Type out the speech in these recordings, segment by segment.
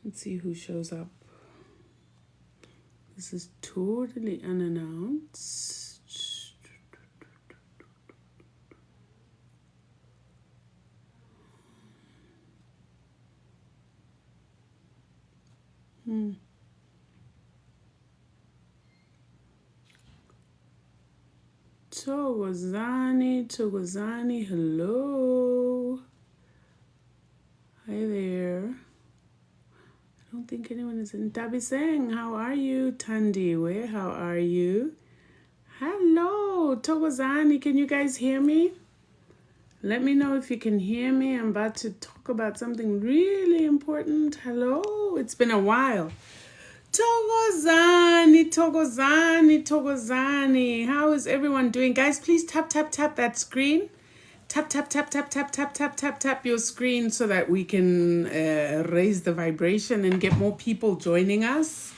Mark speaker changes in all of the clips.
Speaker 1: Let's see who shows up. This is totally unannounced. Togozani, hello. Hi there. I don't think anyone is in. Tabi Singh, how are you? Tandi, where? How are you? Hello, Togozani, can you guys hear me? Let me know if you can hear me. I'm about to talk about something really important. Hello, it's been a while. Togozani. How is everyone doing? Guys, please tap that screen. Tap your screen so that we can raise the vibration and get more people joining us.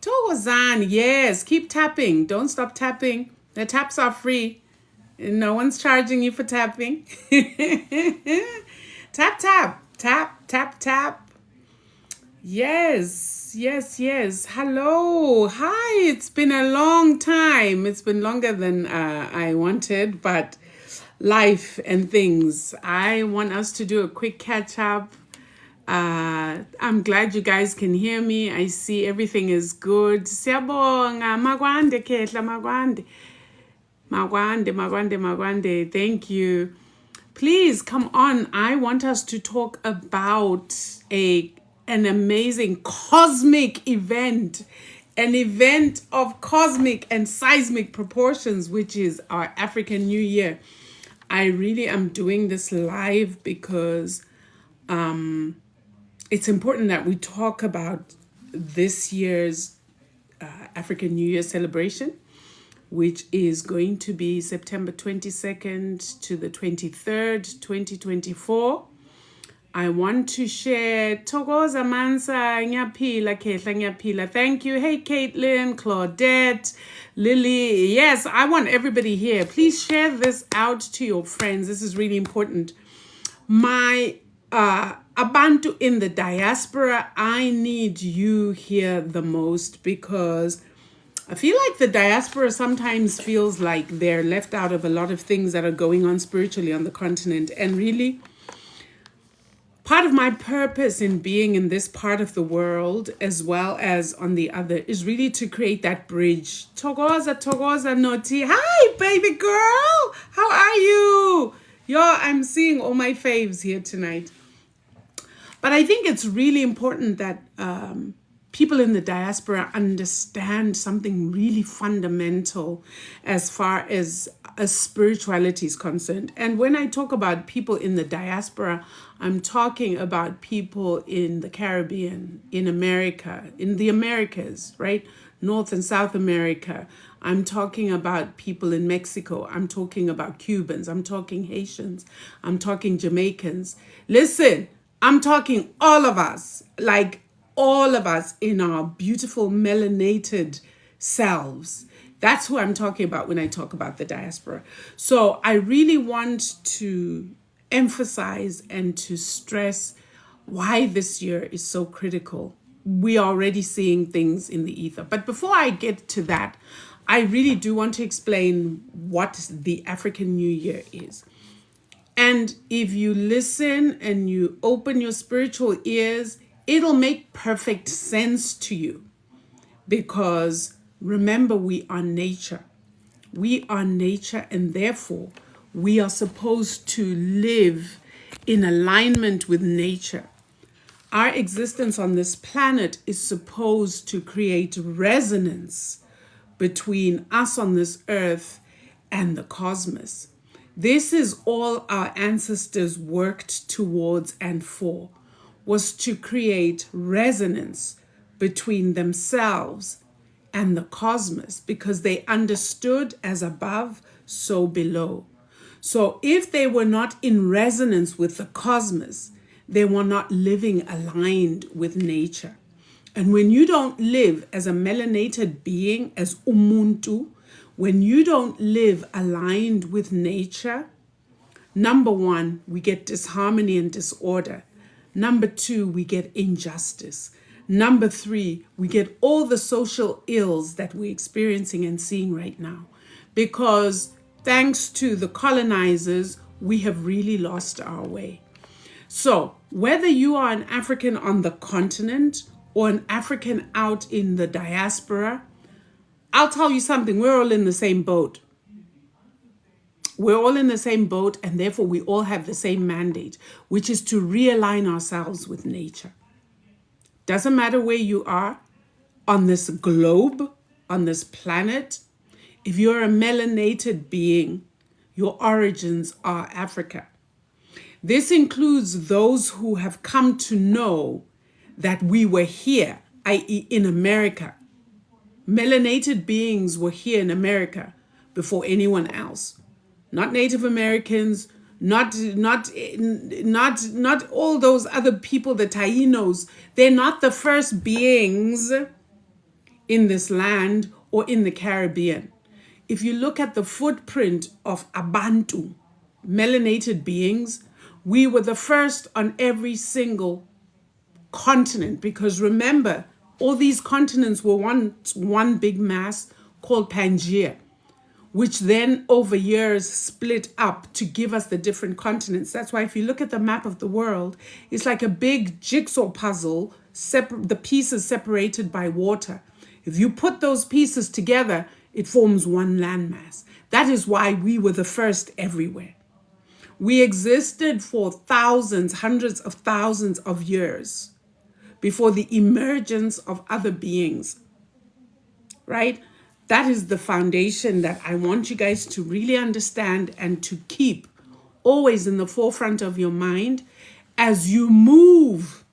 Speaker 1: Togozani, yes, keep tapping. Don't stop tapping. The taps are free. No one's charging you for tapping. Tap. Yes. Hello. Hi. It's been a long time. It's been longer than I wanted, but life and things. I want us to do a quick catch up. I'm glad you guys can hear me. I see everything is good. Siyabonga. Magwande Ketla, Magwande. Thank you. Please come on. I want us to talk about an amazing cosmic event, an event of cosmic and seismic proportions, which is our African New Year. I really am doing this live because it's important that we talk about this year's African New Year celebration, which is going to be September 22nd to the 23rd, 2024. I want to share Togoza Mansa Nyaphila Ketla Nyaphila. Thank you. Hey Caitlin, Claudette, Lily. Yes, I want everybody here. Please share this out to your friends. This is really important. My Abantu in the diaspora, I need you here the most because I feel like the diaspora sometimes feels like they're left out of a lot of things that are going on spiritually on the continent. And really, part of my purpose in being in this part of the world as well as on the other is really to create that bridge. Togoza Noti. Hi, baby girl. How are you? Yo, I'm seeing all my faves here tonight. But I think it's really important that people in the diaspora understand something really fundamental as far as spirituality is concerned. And when I talk about people in the diaspora, I'm talking about people in the Caribbean, in America, in the Americas, right? North and South America. I'm talking about people in Mexico. I'm talking about Cubans. I'm talking Haitians. I'm talking Jamaicans. Listen, I'm talking all of us, like all of us in our beautiful melanated selves. That's who I'm talking about when I talk about the diaspora. So I really want to emphasize and to stress why this year is so critical. We are already seeing things in the ether. But before I get to that, I really do want to explain what the African New Year is. And if you listen and you open your spiritual ears, it'll make perfect sense to you. Because remember, we are nature. We are nature, and therefore we are supposed to live in alignment with nature. Our existence on this planet is supposed to create resonance between us on this earth and the cosmos. This is all our ancestors worked towards and for, was to create resonance between themselves and the cosmos, because they understood as above, so below. So if they were not in resonance with the cosmos, they were not living aligned with nature. And when you don't live as a melanated being, as umuntu, when you don't live aligned with nature, number one, we get disharmony and disorder. Number 2, we get injustice. Number 3, we get all the social ills that we're experiencing and seeing right now. Because thanks to the colonizers, we have really lost our way. So whether you are an African on the continent or an African out in the diaspora, I'll tell you something, we're all in the same boat. We're all in the same boat, and therefore we all have the same mandate, which is to realign ourselves with nature. Doesn't matter where you are on this globe, on this planet. If you're a melanated being, your origins are Africa. This includes those who have come to know that we were here, i.e. in America. Melanated beings were here in America before anyone else. Not Native Americans, not all those other people, the Tainos. They're not the first beings in this land or in the Caribbean. If you look at the footprint of Abantu, melanated beings, we were the first on every single continent, because remember, all these continents were one big mass called Pangaea, which then over years split up to give us the different continents. That's why if you look at the map of the world, it's like a big jigsaw puzzle, the pieces separated by water. If you put those pieces together, it forms one landmass. That is why we were the first everywhere. We existed for thousands, hundreds of thousands of years before the emergence of other beings, right? That is the foundation that I want you guys to really understand and to keep always in the forefront of your mind as you move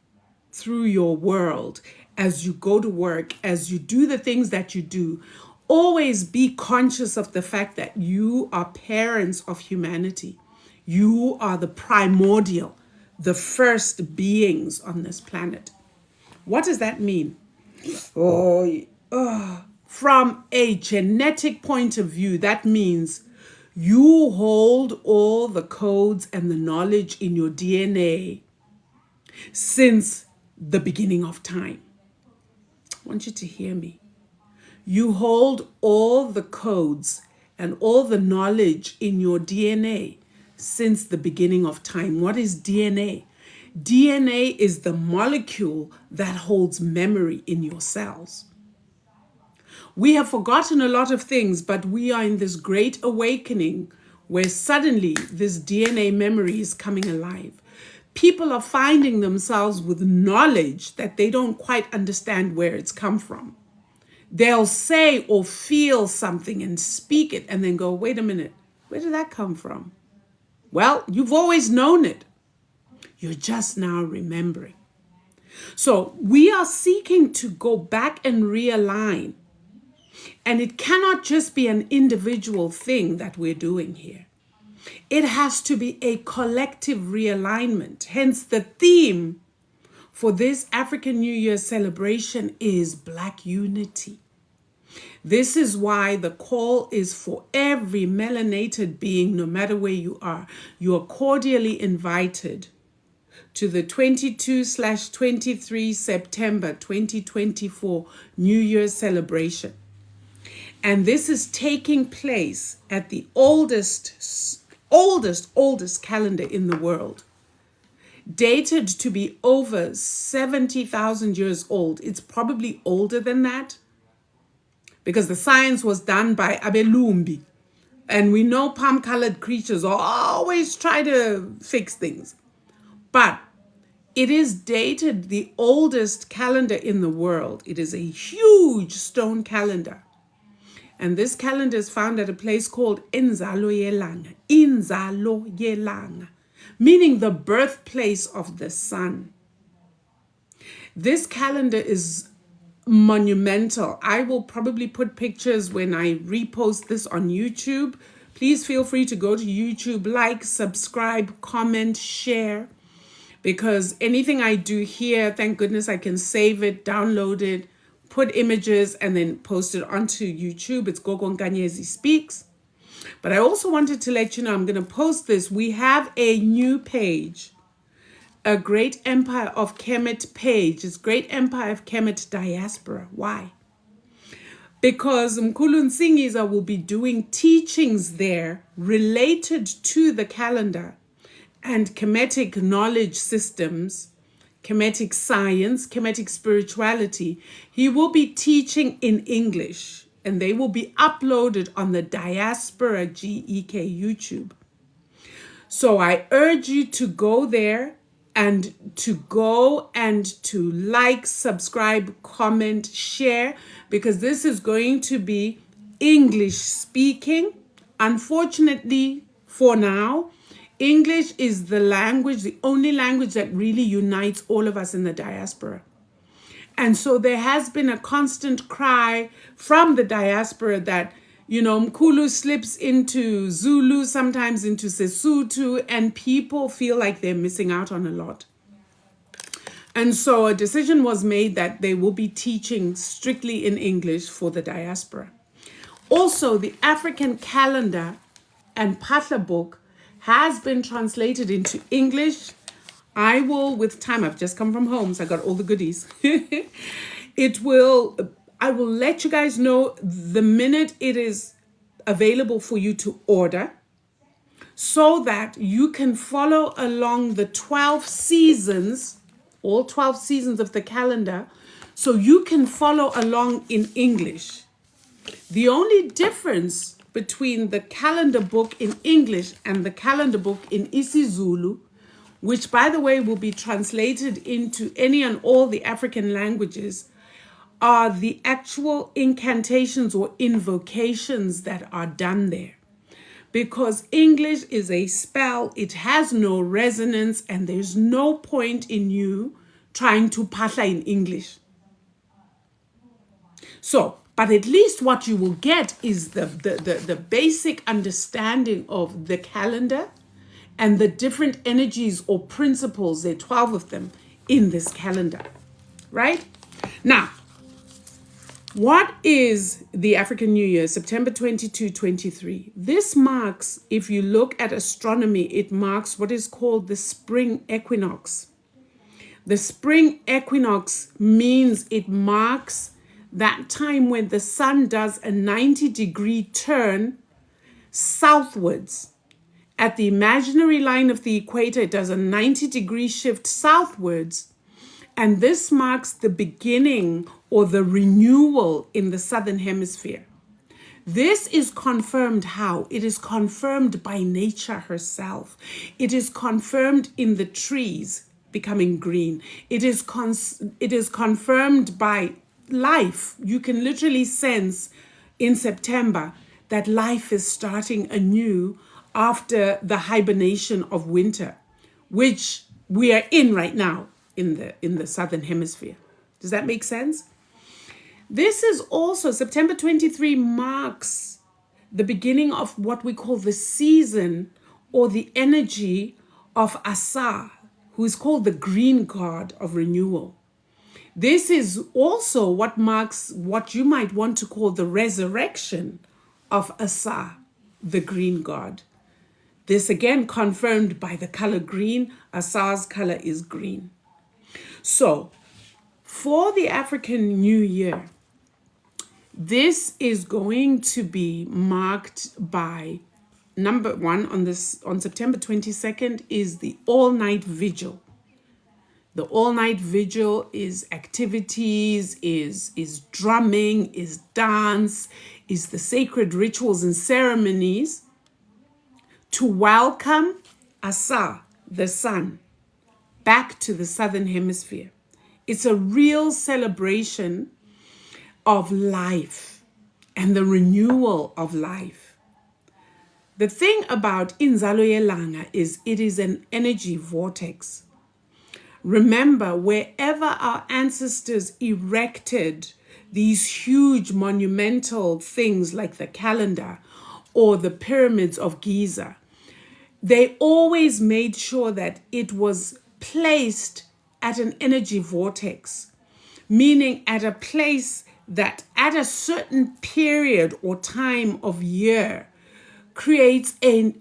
Speaker 1: through your world, as you go to work, as you do the things that you do. Always be conscious of the fact that you are parents of humanity. You are the primordial, the first beings on this planet. What does that mean? From a genetic point of view, that means you hold all the codes and the knowledge in your DNA since the beginning of time. I want you to hear me. You hold all the codes and all the knowledge in your DNA since the beginning of time. What is DNA? DNA is the molecule that holds memory in your cells. We have forgotten a lot of things, but we are in this great awakening where suddenly this DNA memory is coming alive. People are finding themselves with knowledge that they don't quite understand where it's come from. They'll say or feel something and speak it and then go, wait a minute, where did that come from? Well, you've always known it. You're just now remembering. So we are seeking to go back and realign. And it cannot just be an individual thing that we're doing here. It has to be a collective realignment. Hence the theme for this African New Year celebration is Black unity. This is why the call is for every melanated being, no matter where you are. You are cordially invited to the 22/23 September 2024 New Year celebration. And this is taking place at the oldest calendar in the world, dated to be over 70,000 years old. It's probably older than that because the science was done by Abelumbi. And we know palm-colored creatures always try to fix things. But it is dated the oldest calendar in the world. It is a huge stone calendar. And this calendar is found at a place called Inzalo Yelanga, meaning the birthplace of the sun. This calendar is monumental. I will probably put pictures when I repost this on YouTube. Please feel free to go to YouTube, like, subscribe, comment, share, because anything I do here, thank goodness I can save it, download it, put images, and then post it onto YouTube. It's Gogo Nkanyezi Speaks. But I also wanted to let you know, I'm going to post this. We have a new page a Great Empire of Kemet page. It's Great Empire of Kemet Diaspora. Why? Because Mkhulu Nsingiza will be doing teachings there related to the calendar and Kemetic knowledge systems, Kemetic science, Kemetic spirituality. He will be teaching in English, and they will be uploaded on the Diaspora GEK YouTube. So I urge you to go there and to like, subscribe, comment, share, because this is going to be English speaking. Unfortunately, for now, English is the language, the only language that really unites all of us in the diaspora. And so there has been a constant cry from the diaspora that, Mkhulu slips into Zulu, sometimes into Sesotho, and people feel like they're missing out on a lot. And so a decision was made that they will be teaching strictly in English for the diaspora. Also, the African calendar and Patla book has been translated into English. I will, with time, I've just come from home, so I got all the goodies. I will let you guys know the minute it is available for you to order, so that you can follow along the 12 seasons, all 12 seasons of the calendar, so you can follow along in English. The only difference between the calendar book in English and the calendar book in isiZulu, which, by the way, will be translated into any and all the African languages, are the actual incantations or invocations that are done there. Because English is a spell, it has no resonance, and there's no point in you trying to patla in English. So, but at least what you will get is the basic understanding of the calendar and the different energies or principles, there are 12 of them in this calendar, right? Now, what is the African New Year, September 22, 23? This marks, if you look at astronomy, it marks what is called the Spring Equinox. The Spring Equinox means it marks that time when the sun does a 90-degree turn southwards. At the imaginary line of the equator, it does a 90-degree shift southwards. And this marks the beginning or the renewal in the southern hemisphere. This is confirmed how? It is confirmed by nature herself. It is confirmed in the trees becoming green. It is confirmed by life. You can literally sense in September that life is starting anew after the hibernation of winter, which we are in right now in the southern hemisphere. Does that make sense? This is also, September 23 marks the beginning of what we call the season or the energy of Asa, who is called the green god of renewal. This is also what marks what you might want to call the resurrection of Asa, the green god. This again confirmed by the color green. Asa's color is green. So, for the African New Year, this is going to be marked by, number one, on September 22nd is the all-night vigil. The all-night vigil is activities, is drumming, is dance, is the sacred rituals and ceremonies to welcome Asa, the sun, back to the southern hemisphere. It's a real celebration of life and the renewal of life. The thing about Inzalo Yelanga is it is an energy vortex. Remember, wherever our ancestors erected these huge monumental things like the calendar or the pyramids of Giza, they always made sure that it was placed at an energy vortex, meaning at a place that at a certain period or time of year creates a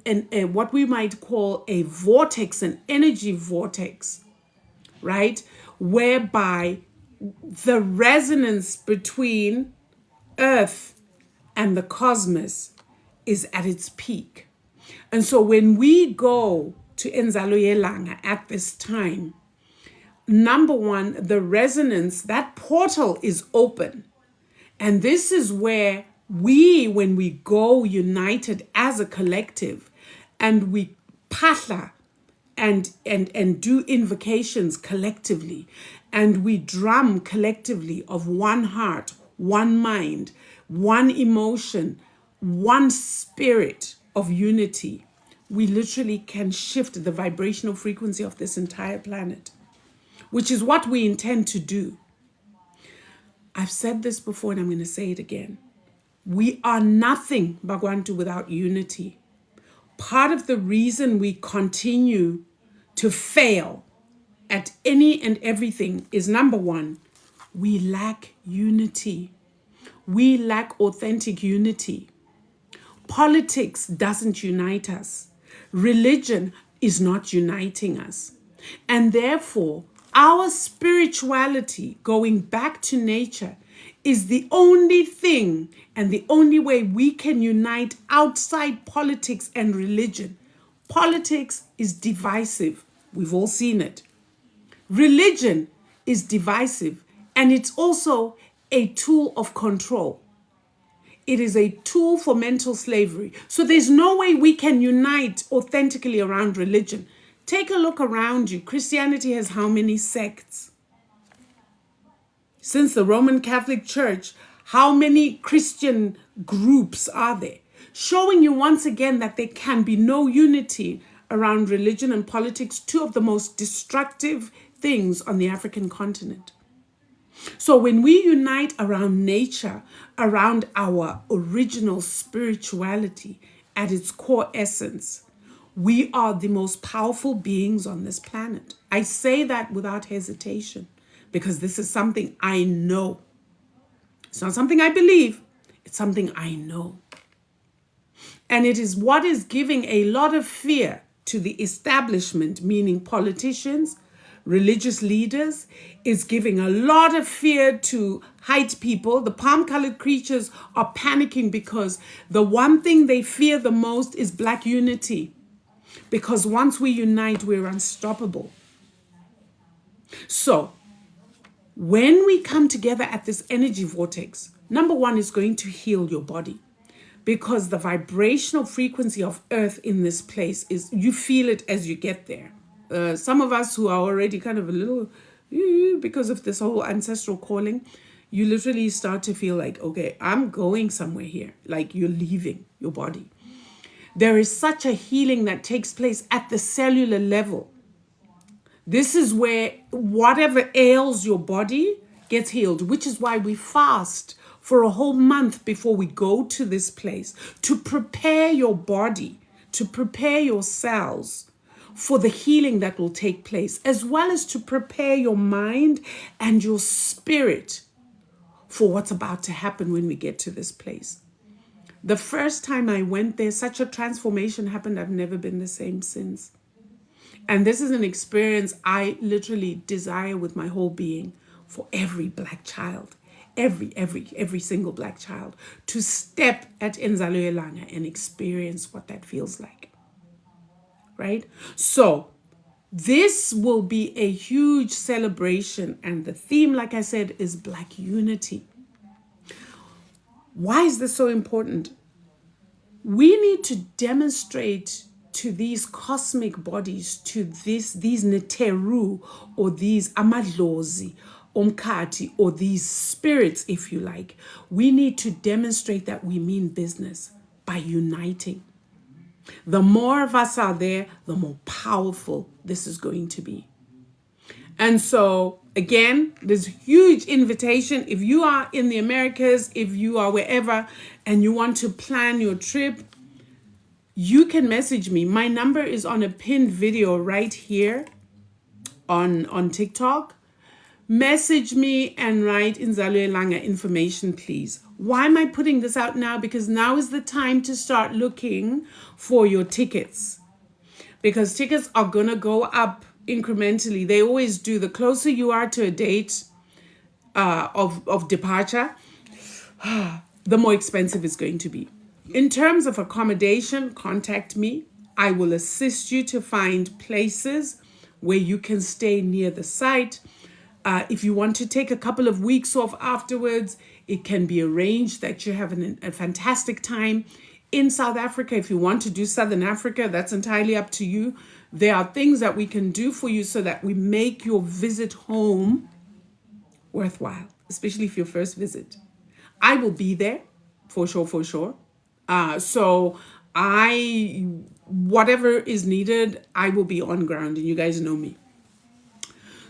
Speaker 1: what we might call a vortex, an energy vortex, right? Whereby the resonance between Earth and the cosmos is at its peak. And so when we go to Inzalo Yelanga at this time, number one, the resonance, that portal is open. And this is where when we go united as a collective and we patla and do invocations collectively, and we drum collectively of one heart, one mind, one emotion, one spirit of unity, we literally can shift the vibrational frequency of this entire planet, which is what we intend to do. I've said this before and I'm going to say it again. We are nothing, Bagwantu, without unity. Part of the reason we continue to fail at any and everything is, number one, we lack unity. We lack authentic unity. Politics doesn't unite us. Religion is not uniting us. And therefore, our spirituality, going back to nature, is the only thing and the only way we can unite outside politics and religion. Politics is divisive. We've all seen it. Religion is divisive, and it's also a tool of control. It is a tool for mental slavery. So there's no way we can unite authentically around religion. Take a look around you. Christianity has how many sects? Since the Roman Catholic Church, how many Christian groups are there? Showing you once again that there can be no unity around religion and politics, two of the most destructive things on the African continent. So when we unite around nature, around our original spirituality at its core essence, we are the most powerful beings on this planet. I say that without hesitation because this is something I know. It's not something I believe, it's something I know. And it is what is giving a lot of fear to the establishment, meaning politicians, religious leaders, is giving a lot of fear to white people. The palm-colored creatures are panicking because the one thing they fear the most is Black unity. Because once we unite, we're unstoppable. So, when we come together at this energy vortex, number one is going to heal your body. Because the vibrational frequency of Earth in this place is, you feel it as you get there. Some of us who are already kind of a little, because of this whole ancestral calling, you literally start to feel like, okay, I'm going somewhere here. Like you're leaving your body. There is such a healing that takes place at the cellular level. This is where whatever ails your body gets healed, which is why we fast for a whole month before we go to this place, to prepare your body, to prepare your cells for the healing that will take place, as well as to prepare your mind and your spirit for what's about to happen when we get to this place. The first time I went there, such a transformation happened. I've never been the same since. And this is an experience I literally desire with my whole being for every Black child. Every single Black child to step at Inzalo Yelanga and experience what that feels like, right? So this will be a huge celebration, and the theme, like I said, is Black unity. Why is this so important? We need to demonstrate to these cosmic bodies, to these Neteru or these Amadlozi, Omkati, or these spirits, if you like, we need to demonstrate that we mean business by uniting. The more of us are there, the more powerful this is going to be. And so, again, there's huge invitation. If you are in the Americas, if you are wherever, and you want to plan your trip, you can message me. My number is on a pinned video right here on TikTok. Message me and write Inzalo Yelanga information, please. Why am I putting this out now? Because now is the time to start looking for your tickets. Because tickets are going to go up incrementally. They always do. The closer you are to a date of departure, the more expensive it's going to be. In terms of accommodation, contact me. I will assist you to find places where you can stay near the site. If you want to take a couple of weeks off afterwards, it can be arranged that you have a fantastic time in South Africa. If you want to do Southern Africa, that's entirely up to you. There are things that we can do for you so that we make your visit home worthwhile, especially if your first visit. I will be there for sure, for sure. So whatever is needed, I will be on ground, and you guys know me.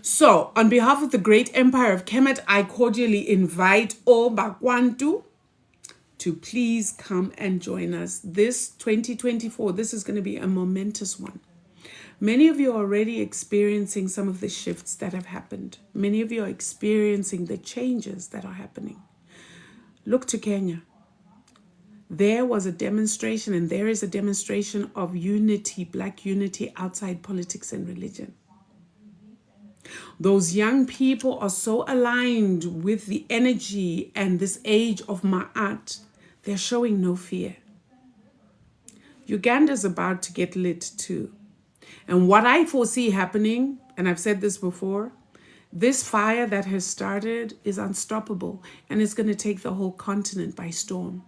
Speaker 1: So, on behalf of the Great Empire of Kemet, I cordially invite all Bakwantu to please come and join us. This 2024, this is going to be a momentous one. Many of you are already experiencing some of the shifts that have happened. Many of you are experiencing the changes that are happening. Look to Kenya. There was a demonstration, and there is a demonstration of unity, Black unity outside politics and religion. Those young people are so aligned with the energy and this age of Ma'at, they're showing no fear. Uganda's about to get lit too. And what I foresee happening, and I've said this before, this fire that has started is unstoppable, and it's going to take the whole continent by storm.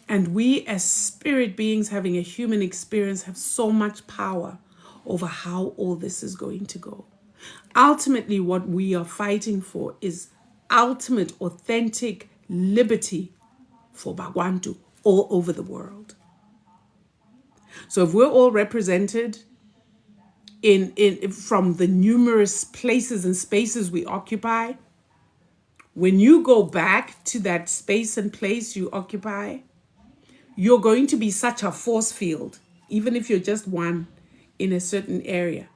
Speaker 1: And we as spirit beings having a human experience have so much power over how all this is going to go. Ultimately, what we are fighting for is ultimate, authentic liberty for Bagwantu all over the world. So if we're all represented from the numerous places and spaces we occupy, when you go back to that space and place you occupy, you're going to be such a force field, even if you're just one in a certain area.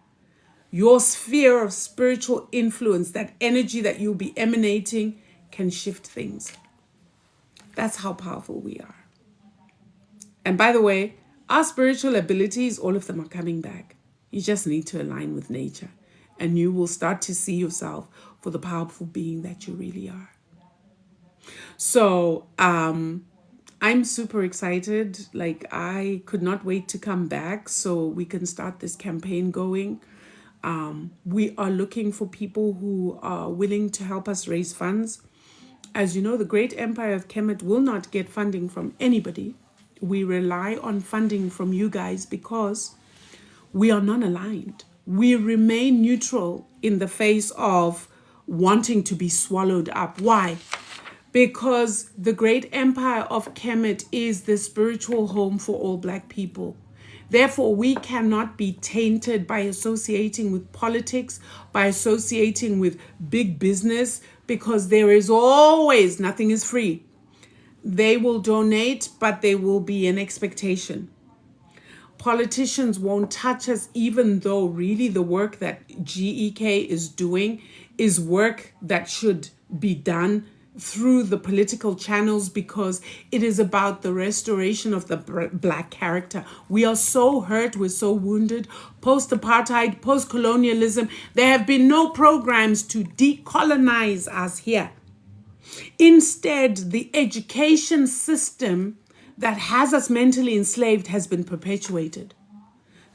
Speaker 1: Your sphere of spiritual influence, that energy that you'll be emanating, can shift things. That's how powerful we are. And by the way, our spiritual abilities, all of them are coming back. You just need to align with nature, and you will start to see yourself for the powerful being that you really are. So I'm super excited. Like, I could not wait to come back so we can start this campaign going. We are looking for people who are willing to help us raise funds. As you know, the Great Empire of Kemet will not get funding from anybody. We rely on funding from you guys because we are non-aligned. We remain neutral in the face of wanting to be swallowed up. Why? Because the Great Empire of Kemet is the spiritual home for all Black people. Therefore, we cannot be tainted by associating with politics, by associating with big business, because there is always, nothing is free. They will donate, but there will be an expectation. Politicians won't touch us, even though really the work that GEK is doing is work that should be done through the political channels, because it is about the restoration of the Black character. We are so hurt, we're so wounded. Post-apartheid, post-colonialism, there have been no programs to decolonize us here. Instead, the education system that has us mentally enslaved has been perpetuated.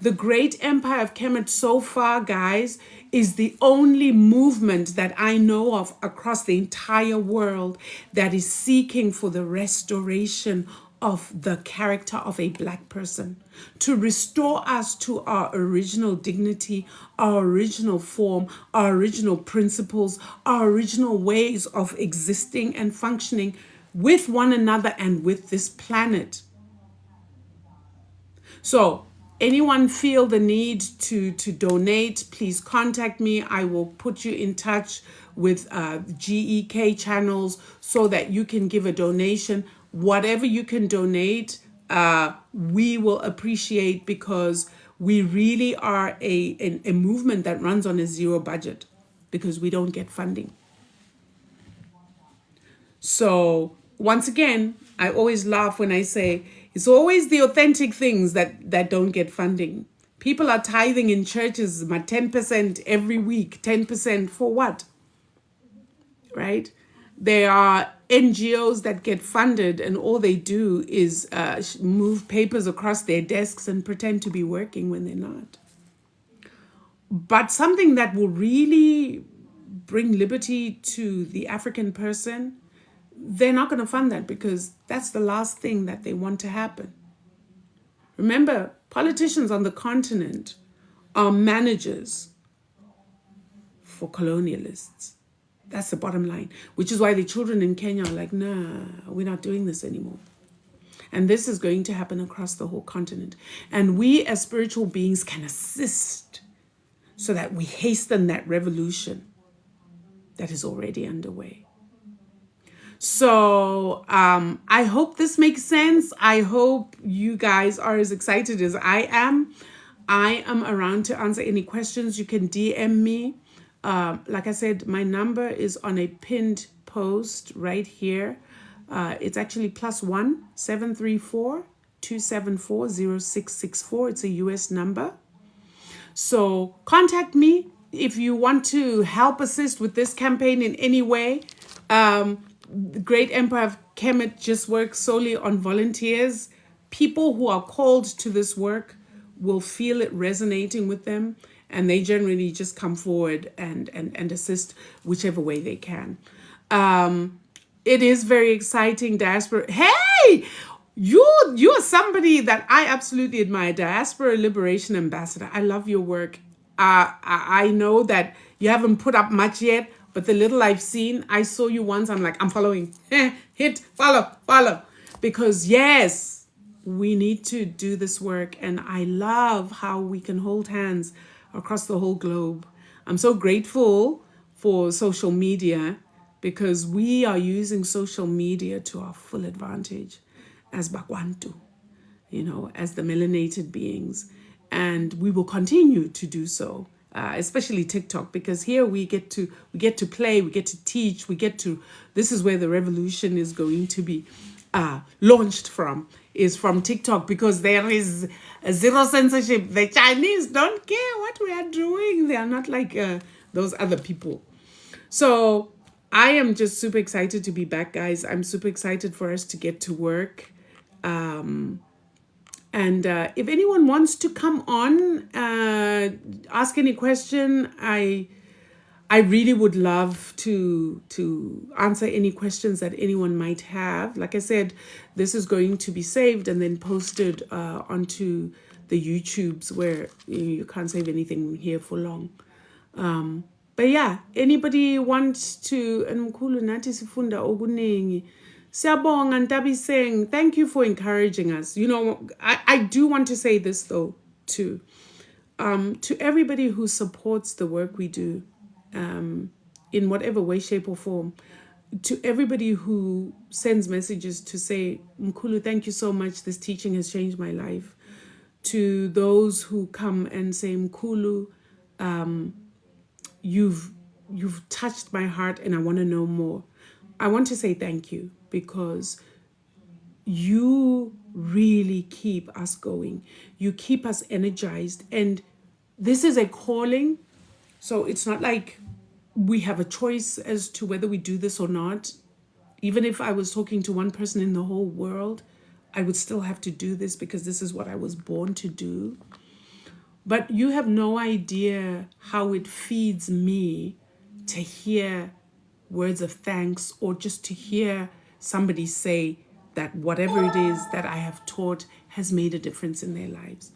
Speaker 1: The Great Empire of Kemet so far, guys, is the only movement that I know of across the entire world that is seeking for the restoration of the character of a Black person, to restore us to our original dignity, our original form, our original principles, our original ways of existing and functioning with one another and with this planet. So, anyone feel the need to donate, please contact me. I will put you in touch with GEK channels so that you can give a donation. Whatever you can donate, we will appreciate, because we really are a movement that runs on a zero budget because we don't get funding. So once again, I always laugh when I say it's always the authentic things that don't get funding, People are tithing in churches, 10% every week. 10% for what? Right? There are NGOs that get funded and all they do is move papers across their desks and pretend to be working when they're not. But something that will really bring liberty to the African person, they're not going to fund that because that's the last thing that they want to happen. Remember, politicians on the continent are managers for colonialists. That's the bottom line, which is why the children in Kenya are like, nah, we're not doing this anymore. And this is going to happen across the whole continent. And we as spiritual beings can assist so that we hasten that revolution that is already underway. So I hope this makes sense. I hope you guys are as excited as I am. I am around to answer any questions. You can DM me. Like I said, my number is on a pinned post right here. It's actually +1 734 274 0664. It's a US number. So contact me if you want to help assist with this campaign in any way. The Great Empire of Kemet just works solely on volunteers. People who are called to this work will feel it resonating with them, and they generally just come forward and assist whichever way they can. It is very exciting, diaspora. Hey, you are somebody that I absolutely admire, Diaspora Liberation Ambassador. I love your work. I know that you haven't put up much yet, but the little I've seen, I saw you once. I'm like, I'm following. Hit, follow. Because yes, we need to do this work. And I love how we can hold hands across the whole globe. I'm so grateful for social media because we are using social media to our full advantage as Bakwantu, as the melanated beings. And we will continue to do so, especially TikTok, because here we get to play, we get to teach, this is where the revolution is going to be launched from, is from TikTok, because there is zero censorship. The Chinese don't care what we are doing. They are not like those other people. So I am just super excited to be back, guys. I'm super excited for us to get to work. And if anyone wants to come on, ask any question, I really would love to answer any questions that anyone might have. Like I said, this is going to be saved and then posted onto the YouTubes where you can't save anything here for long. But yeah, anybody wants to, Siyabonga Ntabiseng, thank you for encouraging us. I do want to say this though too. To everybody who supports the work we do, in whatever way, shape or form, to everybody who sends messages to say, Mkhulu, thank you so much. This teaching has changed my life. To those who come and say, Mkhulu, you've touched my heart and I want to know more. I want to say thank you, because you really keep us going. You keep us energized. And this is a calling. So it's not like we have a choice as to whether we do this or not. Even if I was talking to one person in the whole world, I would still have to do this because this is what I was born to do. But you have no idea how it feeds me to hear words of thanks, or just to hear somebody say that whatever it is that I have taught has made a difference in their lives.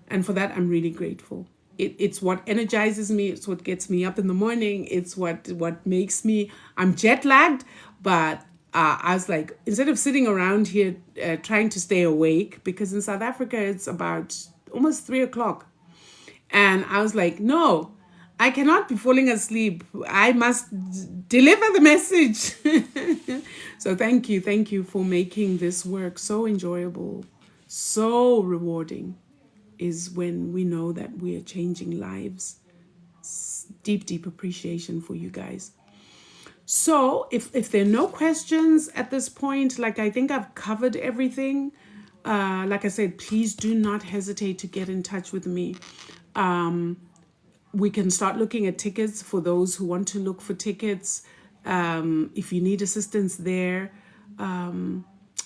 Speaker 1: And for that, I'm really grateful. It's what energizes me. It's what gets me up in the morning. It's what makes me, I'm jet lagged, but I was like, instead of sitting around here trying to stay awake, because in South Africa, it's about almost 3 o'clock. And I was like, no, I cannot be falling asleep. I must deliver the message. So thank you for making this work so enjoyable, so rewarding, is when we know that we are changing lives. Deep appreciation for you guys. So if there are no questions at this point, like I think I've covered everything. Like I said, please do not hesitate to get in touch with me. We can start looking at tickets for those who want to look for tickets. If you need assistance there, I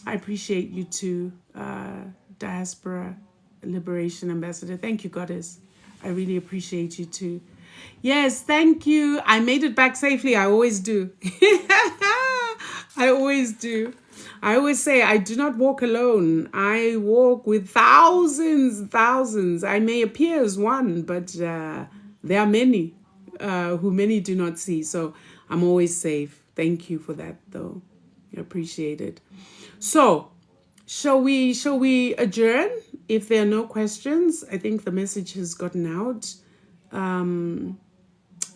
Speaker 1: appreciate you too, Diaspora Liberation Ambassador. Thank you, Goddess. I really appreciate you too. Yes, thank you. I made it back safely. I always do. I always do. I always say I do not walk alone. I walk with thousands. I may appear as one, but there are many who many do not see. So I'm always safe. Thank you for that, though. I appreciate it. So, shall we adjourn? If there are no questions, I think the message has gotten out. I'm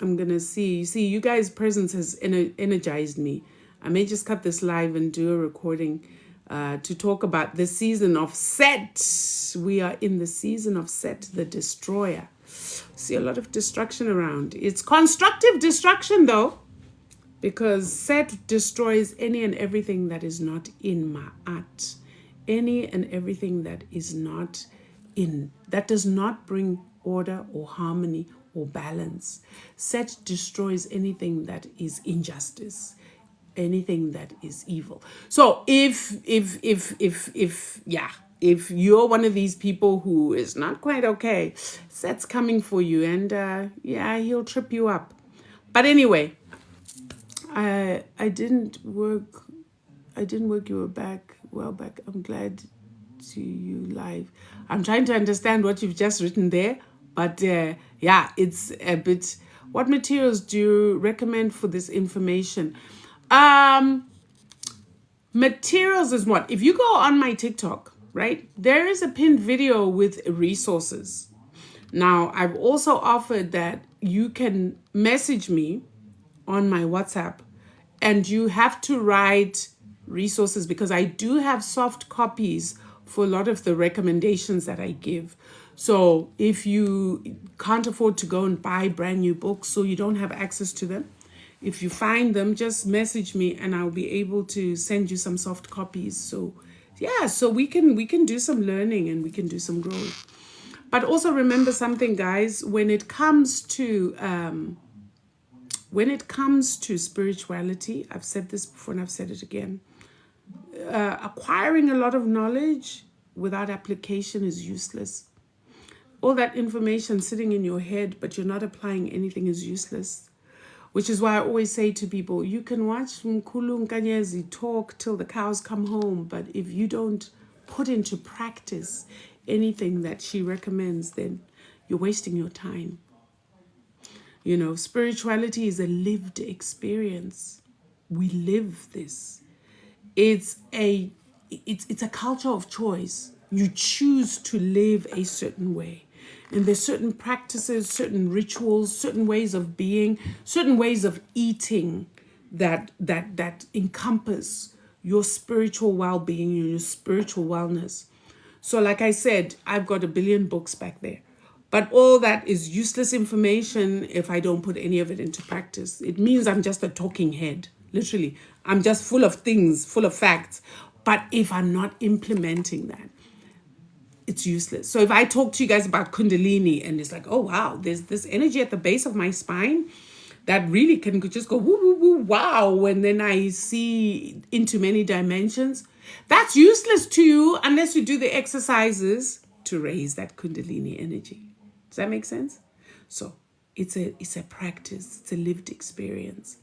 Speaker 1: gonna see. You guys' presence has energized me. I may just cut this live and do a recording to talk about the season of Set. We are in the season of Set, the Destroyer. See a lot of destruction around. It's constructive destruction, though, because Set destroys any and everything that is not in Ma'at. Any and everything that is not in, that does not bring order or harmony or balance. Set destroys anything that is injustice, anything that is evil. So if you're one of these people who is not quite okay, Set's coming for you, and he'll trip you up. But anyway, I didn't work you were back. Well, back. I'm glad to you live. I'm trying to understand what you've just written there, but it's a bit. What materials do you recommend for this information? Materials is what? If you go on my TikTok, right, there is a pinned video with resources. Now, I've also offered that you can message me on my WhatsApp, and you have to write resources, because I do have soft copies for a lot of the recommendations that I give. So if you can't afford to go and buy brand new books, so you don't have access to them, if you find them, just message me and I'll be able to send you some soft copies. So so we can do some learning and we can do some growth. But also remember something, guys, when it comes to spirituality, I've said this before and I've said it again, acquiring a lot of knowledge without application is useless. All that information sitting in your head, but you're not applying anything, is useless. Which is why I always say to people, you can watch Mkulu Nkanyezi talk till the cows come home, but if you don't put into practice anything that she recommends, then you're wasting your time. You know, spirituality is a lived experience. We live this. It's a culture of choice. You choose to live a certain way. And there's certain practices, certain rituals, certain ways of being, certain ways of eating that encompass your spiritual well-being and your spiritual wellness. So like I said, I've got 1 billion books back there. But all that is useless information if I don't put any of it into practice. It means I'm just a talking head. Literally, I'm just full of things, full of facts. But if I'm not implementing that, it's useless. So if I talk to you guys about Kundalini and it's like, oh, wow, there's this energy at the base of my spine that really can just go woo, woo, woo, wow. And then I see into many dimensions. That's useless to you unless you do the exercises to raise that Kundalini energy. Does that make sense? So it's a practice. It's a lived experience.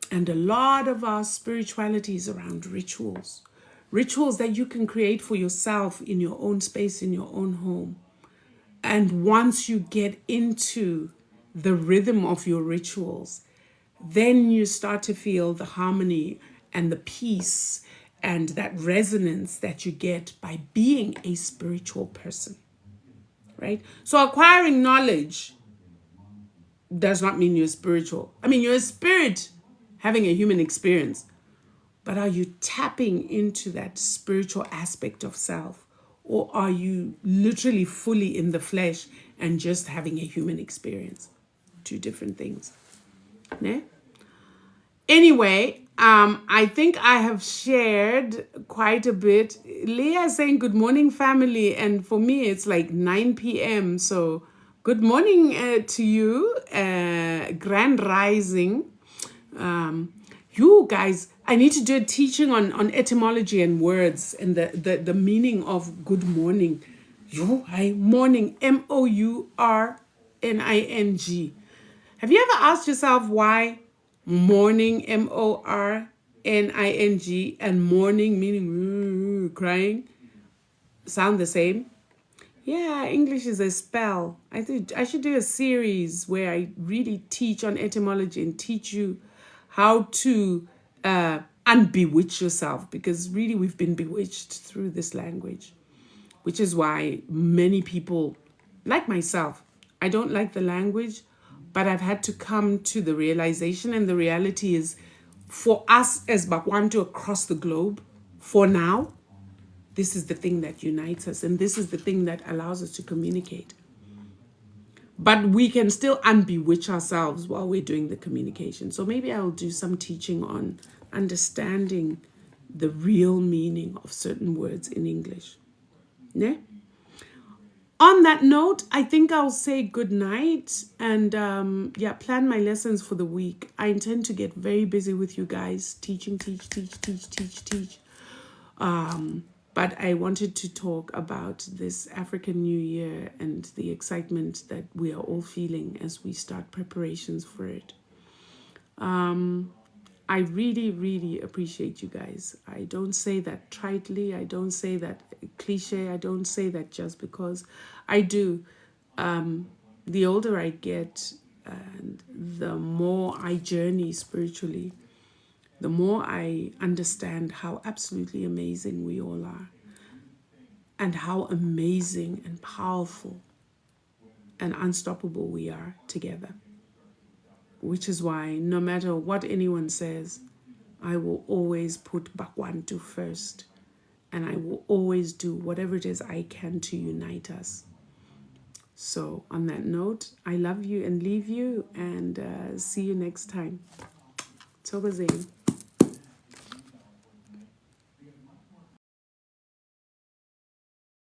Speaker 1: And a lot of our spirituality is around rituals. Rituals that you can create for yourself in your own space, in your own home. And once you get into the rhythm of your rituals, then you start to feel the harmony and the peace and that resonance that you get by being a spiritual person, right? So acquiring knowledge does not mean you're spiritual. I mean, you're a spirit having a human experience. But are you tapping into that spiritual aspect of self? Or are you literally fully in the flesh and just having a human experience? Two different things. Ne? Anyway, I think I have shared quite a bit. Leah is saying good morning, family, and for me it's like 9 p.m. So good morning to you, Grand Rising. You guys, I need to do a teaching on etymology and words and the meaning of good morning. You, I morning, morning. Have you ever asked yourself why morning, morning, and morning, meaning crying, sound the same? Yeah, English is a spell. I think I should do a series where I really teach on etymology and teach you how to unbewitch yourself, because really we've been bewitched through this language, which is why many people, like myself, I don't like the language, but I've had to come to the realization, and the reality is for us as Bakwantu across the globe, for now, this is the thing that unites us, and this is the thing that allows us to communicate. But we can still unbewitch ourselves while we're doing the communication. So maybe I'll do some teaching on understanding the real meaning of certain words in English. Yeah? On that note, I think I'll say good night and plan my lessons for the week. I intend to get very busy with you guys, teaching. But I wanted to talk about this African New Year and the excitement that we are all feeling as we start preparations for it. I really, really appreciate you guys. I don't say that tritely. I don't say that cliche. I don't say that just because I do. The older I get and the more I journey spiritually, the more I understand how absolutely amazing we all are, and how amazing and powerful and unstoppable we are together. Which is why no matter what anyone says, I will always put Bakwantu first, and I will always do whatever it is I can to unite us. So on that note, I love you and leave you, and see you next time. Tobazane.